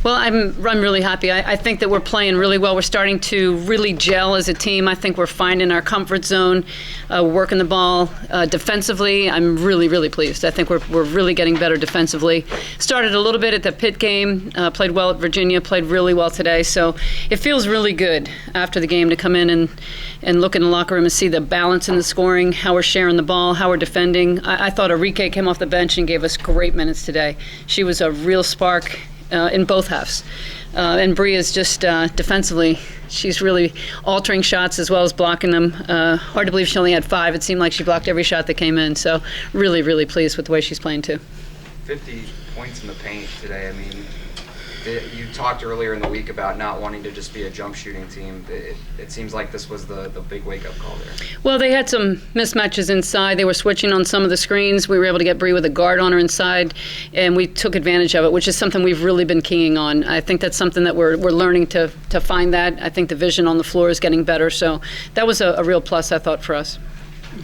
Well, I'm really happy. I think that we're playing really well. We're starting to really gel as a team. I think we're finding our comfort zone, working the ball defensively. I'm really pleased. I think we're really getting better defensively. Started a little bit at the Pitt game, played well at Virginia, played really well today. So it feels really good after the game to come in and look in the locker room and see the balance in the scoring, how we're sharing the ball, how we're defending. I thought Arike came off the bench and gave us great minutes today. She was a real spark in both halves. And Bree is just defensively, she's really altering shots as well as blocking them. Hard to believe she only had 5. It seemed like she blocked every shot that came in. So really pleased with the way she's playing too. 50 points in the paint today. I mean, you talked earlier in the week about not wanting to just be a jump shooting team. It seems like this was the big wake-up call there. Well, they had some mismatches inside. They were switching on some of the screens. We were able to get Bree with a guard on her inside, and we took advantage of it, which is something we've really been keying on. I think that's something that we're learning to find that. I think the vision on the floor is getting better, so that was a real plus, I thought, for us.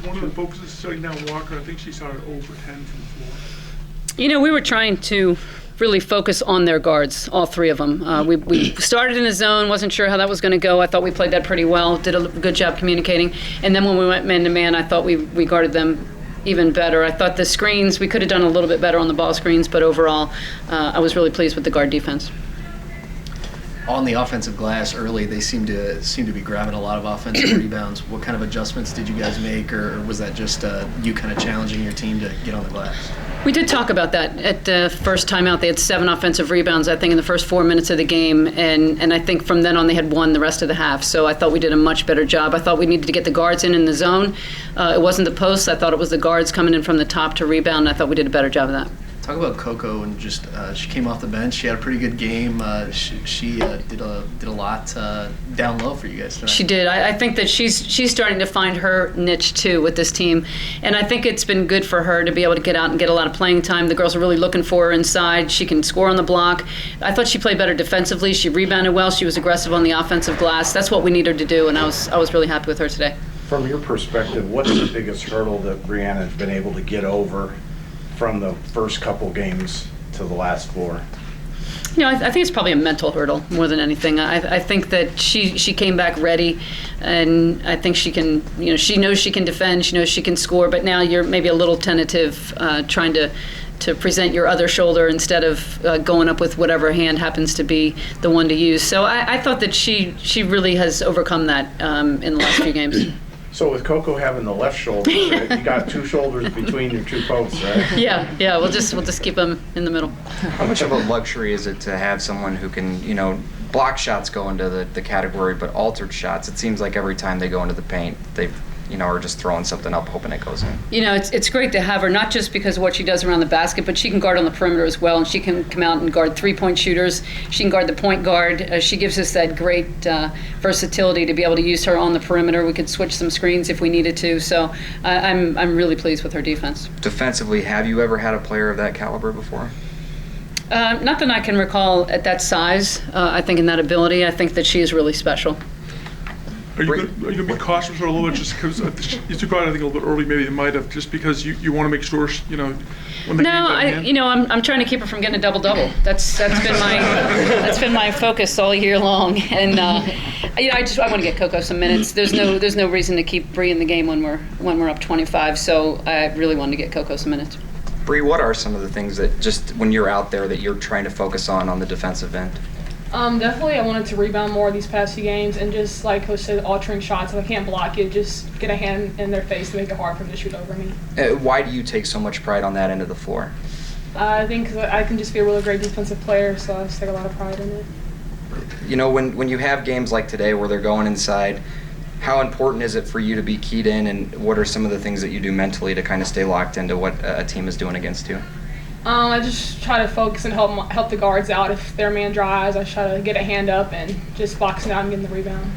One of the focuses setting down Walker. I think she saw it over 10 from the floor. You know, we were trying to really focus on their guards, all 3 of them. We started in a zone, wasn't sure how that was going to go. I thought we played that pretty well, did a good job communicating. And then when we went man-to-man, I thought we guarded them even better. I thought the screens, we could have done a little bit better on the ball screens, but overall, I was really pleased with the guard defense. On the offensive glass early, they seem to be grabbing a lot of offensive rebounds. What kind of adjustments did you guys make, or was that just you kind of challenging your team to get on the glass? We did talk about that at the first time out. They had 7 offensive rebounds, I think, in the first 4 minutes of the game, and I think from then on they had 1 the rest of the half. So I thought we did a much better job. I thought we needed to get the guards in the zone. It wasn't the posts. I thought it was the guards coming in from the top to rebound, and I thought we did a better job of that. Talk about Coco and just she came off the bench. She had a pretty good game. She did a lot down low for you guys tonight. She did. I think that she's starting to find her niche too with this team, and I think it's been good for her to be able to get out and get a lot of playing time. The girls are really looking for her inside. She can score on the block. I thought she played better defensively. She rebounded well. She was aggressive on the offensive glass. That's what we need her to do, and I was really happy with her today. From your perspective, what's the biggest hurdle that Brianna has been able to get over from the first couple games to the last 4? You know, I think it's probably a mental hurdle more than anything. I think that she came back ready, and I think she can, you know, she knows she can defend, she knows she can score, but now you're maybe a little tentative trying to present your other shoulder instead of going up with whatever hand happens to be the one to use. So I thought that she really has overcome that in the last few games. So with Coco having the left shoulder, you got 2 shoulders between your 2 posts, right? Yeah. We'll just keep them in the middle. How much of a luxury is it to have someone who can, you know, block shots go into the category, but altered shots, it seems like every time they go into the paint, they, you know, are just throwing something up, hoping it goes in. You know, it's great to have her, not just because of what she does around the basket, but she can guard on the perimeter as well, and she can come out and guard 3-point shooters. She can guard the point guard. She gives us that great versatility to be able to use her on the perimeter. We could switch some screens if we needed to. So I'm really pleased with her defense. Defensively, have you ever had a player of that caliber before? Not that I can recall at that size. I think in that ability, I think that she is really special. Are you going to be cautious for a little bit just because you took out, I think, a little bit early, maybe you might have, just because you want to make sure, you know, when the game's I'm trying to keep her from getting a double-double. That's been my focus all year long, and I want to get Coco some minutes. There's no reason to keep Bree in the game when we're up 25. So I really wanted to get Coco some minutes. Bree, what are some of the things that just when you're out there that you're trying to focus on the defensive end? Definitely I wanted to rebound more these past few games, and just like Coach said, altering shots. If I can't block it, just get a hand in their face to make it hard for them to shoot over me. Why do you take so much pride on that end of the floor? I think 'cause I can just be a really great defensive player, so I just take a lot of pride in it. You know, when you have games like today where they're going inside, how important is it for you to be keyed in, and what are some of the things that you do mentally to kind of stay locked into what a team is doing against you? I just try to focus and help the guards out. If their man drives, I try to get a hand up and just box them out and get the rebound.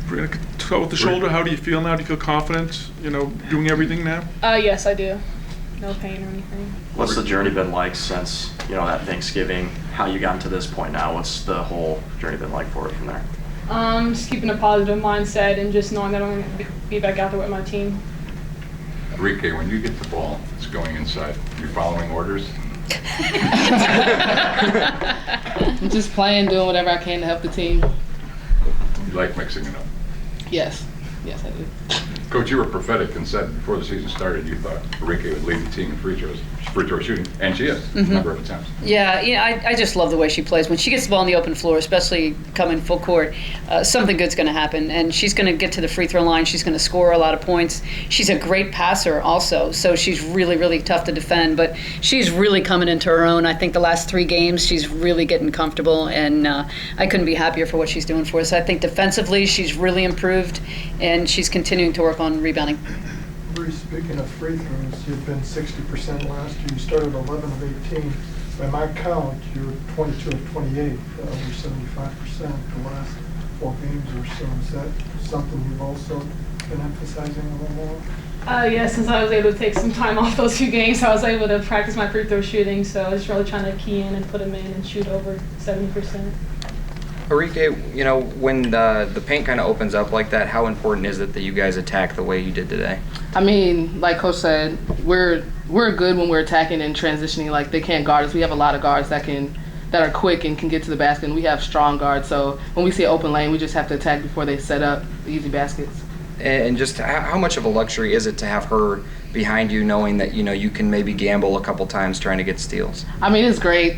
Brianna, with the shoulder, how do you feel now? Do you feel confident, you know, doing everything now? Yes, I do. No pain or anything. What's the journey been like since, you know, that Thanksgiving, how you gotten to this point now? What's the whole journey been like for it from there? Just keeping a positive mindset and just knowing that I'm going to be back out there with my team. Enrique, when you get the ball, it's going inside. You're following orders? I'm just playing, doing whatever I can to help the team. You like mixing it up. Yes. Yes, I do. Coach, you were prophetic and said before the season started you thought Enrique would lead the team in free throw shooting, and she is, a number of attempts. Yeah, I just love the way she plays. When she gets the ball in the open floor, especially coming full court, something good's going to happen. And she's going to get to the free throw line. She's going to score a lot of points. She's a great passer also, so she's really, really tough to defend. But she's really coming into her own. I think the last 3 games, she's really getting comfortable, and I couldn't be happier for what she's doing for us. I think defensively, she's really improved, and she's continuing to work on rebounding. Bree, speaking of free throws, you've been 60% last year. You started 11 of 18. By my count, you're 22 of 28, over 75% the last 4 games or so. Is that something you've also been emphasizing a little more? Yeah, since I was able to take some time off those 2 games, I was able to practice my free throw shooting. So I was really trying to key in and put them in and shoot over 70%. Enrique, you know, when the paint kind of opens up like that, how important is it that you guys attack the way you did today? I mean, like Coach said, we're good when we're attacking and transitioning. Like, they can't guard us. We have a lot of guards that are quick and can get to the basket, and we have strong guards. So when we see an open lane, we just have to attack before they set up the easy baskets. And just how much of a luxury is it to have her behind you, knowing that, you know, you can maybe gamble a couple times trying to get steals? I mean, it's great.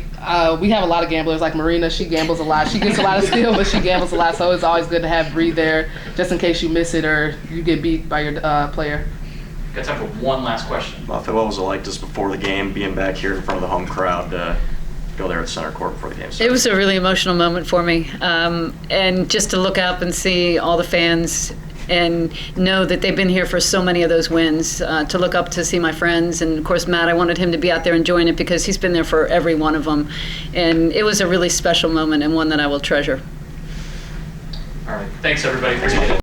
We have a lot of gamblers, like Marina. She gambles a lot. She gets a lot of steals, but she gambles a lot. So it's always good to have Bree there, just in case you miss it or you get beat by your player. Got time for one last question. Muffet, what was it like just before the game, being back here in front of the home crowd to go there at center court before the game started? It was a really emotional moment for me, and just to look up and see all the fans and know that they've been here for so many of those wins, to look up to see my friends, and of course Matt, I wanted him to be out there enjoying it because he's been there for every one of them, and it was a really special moment and one that I will treasure. All right. Thanks, everybody. Appreciate it.